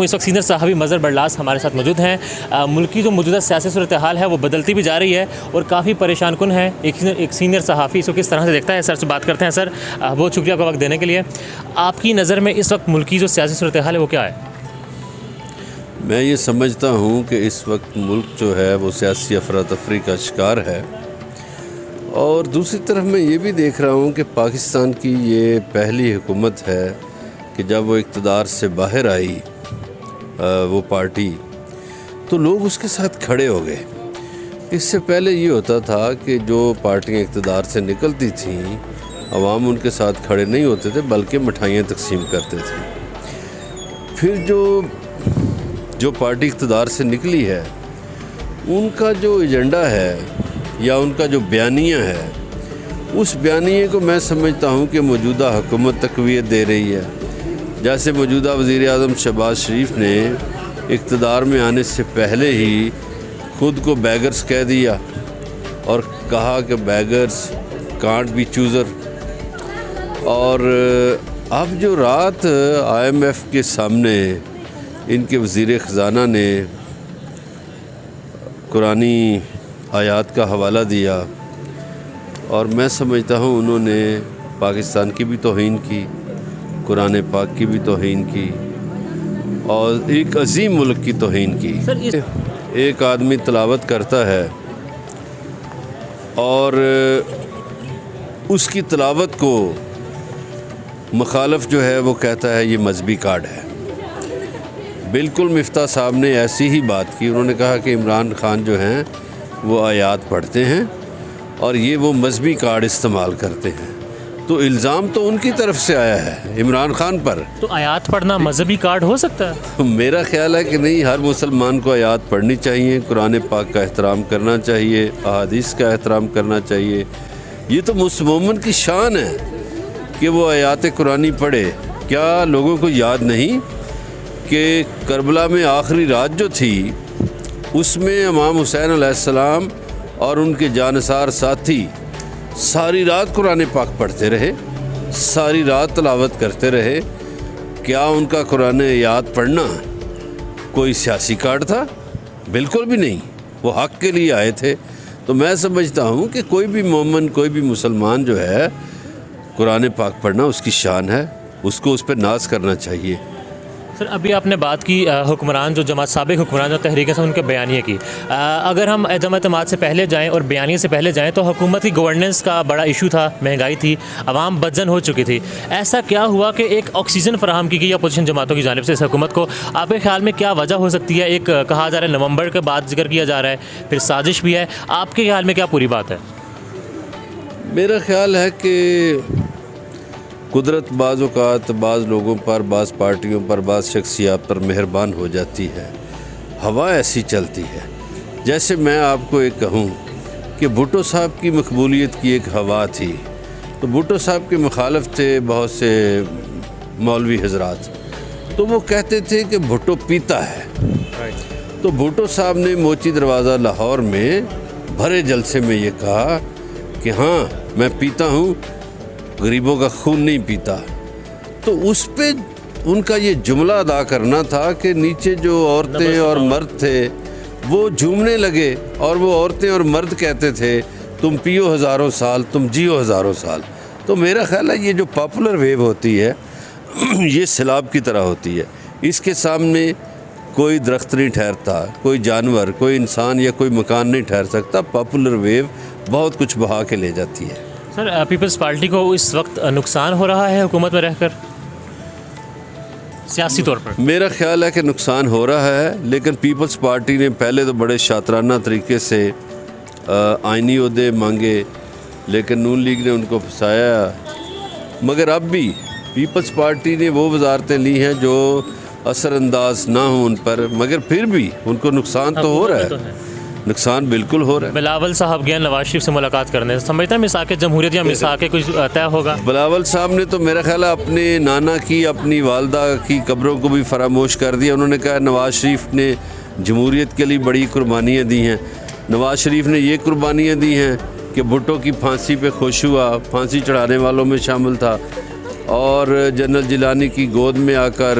اس وقت سینئر صحافی مظہر برلاس ہمارے ساتھ موجود ہیں۔ ملک کی جو موجودہ سیاسی صورتحال ہے وہ بدلتی بھی جا رہی ہے اور کافی پریشان کن ہے۔ ایک سینئر صحافی اس کو کس طرح سے دیکھتا ہے، سر سے بات کرتے ہیں۔ سر بہت شکریہ آپ کا وقت دینے کے لیے۔ آپ کی نظر میں اس وقت ملک کی جو سیاسی صورتحال ہے وہ کیا ہے؟ میں یہ سمجھتا ہوں کہ اس وقت ملک جو ہے وہ سیاسی افراتفری کا شکار ہے، اور دوسری طرف میں یہ بھی دیکھ رہا ہوں کہ پاکستان کی یہ پہلی حکومت ہے کہ جب وہ اقتدار سے باہر آئی وہ پارٹی، تو لوگ اس کے ساتھ کھڑے ہو گئے۔ اس سے پہلے یہ ہوتا تھا کہ جو پارٹیاں اقتدار سے نکلتی تھیں عوام ان کے ساتھ کھڑے نہیں ہوتے تھے بلکہ مٹھائیاں تقسیم کرتے تھے۔ پھر جو پارٹی اقتدار سے نکلی ہے ان کا جو ایجنڈا ہے یا ان کا جو بیانیہ ہے، اس بیانیے کو میں سمجھتا ہوں کہ موجودہ حکومت تقویت دے رہی ہے۔ جیسے موجودہ وزیر اعظم شہباز شریف نے اقتدار میں آنے سے پہلے ہی خود کو بیگرز کہہ دیا اور کہا کہ بیگرز کانٹ بی چوزر، اور اب جو رات IMF کے سامنے ان کے وزیر خزانہ نے قرآنی آیات کا حوالہ دیا، اور میں سمجھتا ہوں انہوں نے پاکستان کی بھی توہین کی، قرآن پاک کی بھی توہین کی، اور ایک عظیم ملک کی توہین کی۔ ایک آدمی تلاوت کرتا ہے اور اس کی تلاوت کو مخالف جو ہے وہ کہتا ہے یہ مذہبی کارڈ ہے۔ بالکل مفتاح صاحب نے ایسی ہی بات کی، انہوں نے کہا کہ عمران خان جو ہیں وہ آیات پڑھتے ہیں اور یہ وہ مذہبی کارڈ استعمال کرتے ہیں، تو الزام تو ان کی طرف سے آیا ہے عمران خان پر۔ تو آیات پڑھنا مذہبی کارڈ ہو سکتا ہے؟ میرا خیال ہے کہ نہیں، ہر مسلمان کو آیات پڑھنی چاہیے، قرآن پاک کا احترام کرنا چاہیے، احادیث کا احترام کرنا چاہیے۔ یہ تو مومن کی شان ہے کہ وہ آیات قرآنی پڑھے۔ کیا لوگوں کو یاد نہیں کہ کربلا میں آخری رات جو تھی اس میں امام حسین علیہ السلام اور ان کے جانثار ساتھی ساری رات قرآن پاک پڑھتے رہے، ساری رات تلاوت کرتے رہے؟ کیا ان کا قرآن یاد پڑھنا کوئی سیاسی کارڈ تھا؟ بالکل بھی نہیں، وہ حق کے لیے آئے تھے۔ تو میں سمجھتا ہوں کہ کوئی بھی مومن، کوئی بھی مسلمان جو ہے قرآن پاک پڑھنا اس کی شان ہے، اس کو اس پہ ناز کرنا چاہیے۔ سر ابھی آپ نے بات کی حکمران جو جماعت، سابق حکمران جو تحریک سے ان کے بیانیے کی، اگر ہم عدم اعتماد سے پہلے جائیں اور بیانیے سے پہلے جائیں تو حکومت کی گورننس کا بڑا ایشو تھا، مہنگائی تھی، عوام بدزن ہو چکی تھی۔ ایسا کیا ہوا کہ ایک آکسیجن فراہم کی گئی اپوزیشن جماعتوں کی جانب سے اس حکومت کو؟ آپ کے خیال میں کیا وجہ ہو سکتی ہے؟ ایک کہا جا رہا ہے نومبر کے بعد ذکر کیا جا رہا ہے، پھر سازش بھی ہے، آپ کے خیال میں کیا پوری بات ہے؟ میرا خیال ہے کہ قدرت بعض اوقات بعض لوگوں پر، بعض پارٹیوں پر، بعض شخصیات پر مہربان ہو جاتی ہے، ہوا ایسی چلتی ہے۔ جیسے میں آپ کو ایک کہوں کہ بھٹو صاحب کی مقبولیت کی ایک ہوا تھی، تو بھٹو صاحب کے مخالف تھے بہت سے مولوی حضرات، تو وہ کہتے تھے کہ بھٹو پیتا ہے۔ تو بھٹو صاحب نے موچی دروازہ لاہور میں بھرے جلسے میں یہ کہا کہ ہاں میں پیتا ہوں، غریبوں کا خون نہیں پیتا۔ تو اس پہ ان کا یہ جملہ ادا کرنا تھا کہ نیچے جو عورتیں اور مرد تھے وہ جھومنے لگے، اور وہ عورتیں اور مرد کہتے تھے تم پیو ہزاروں سال، تم جیو ہزاروں سال۔ تو میرا خیال ہے یہ جو پاپولر ویو ہوتی ہے یہ سیلاب کی طرح ہوتی ہے، اس کے سامنے کوئی درخت نہیں ٹھہرتا، کوئی جانور، کوئی انسان یا کوئی مکان نہیں ٹھہر سکتا۔ پاپولر ویو بہت کچھ بہا کے لے جاتی ہے۔ سر پیپلز پارٹی کو اس وقت نقصان ہو رہا ہے حکومت میں رہ کر سیاسی طور پر؟ میرا خیال ہے کہ نقصان ہو رہا ہے، لیکن پیپلز پارٹی نے پہلے تو بڑے شاطرانہ طریقے سے آئینی عہدے مانگے، لیکن نون لیگ نے ان کو پھنسایا۔ مگر اب بھی پیپلز پارٹی نے وہ وزارتیں لی ہیں جو اثر انداز نہ ہوں ان پر، مگر پھر بھی ان کو نقصان تو ہو رہا ہے، نقصان بالکل ہو رہا ہے۔ بلاول صاحب گئے نواز شریف سے ملاقات کرنے، سمجھتا ہے مساق جمہوریت یا مساق کچھ طے ہوگا؟ بلاول صاحب نے تو میرا خیال ہے اپنے نانا کی، اپنی والدہ کی قبروں کو بھی فراموش کر دیا۔ انہوں نے کہا نواز شریف نے جمہوریت کے لیے بڑی قربانیاں دی ہیں۔ نواز شریف نے یہ قربانیاں دی ہیں کہ بھٹو کی پھانسی پہ خوش ہوا، پھانسی چڑھانے والوں میں شامل تھا، اور جنرل جیلانی کی گود میں آ کر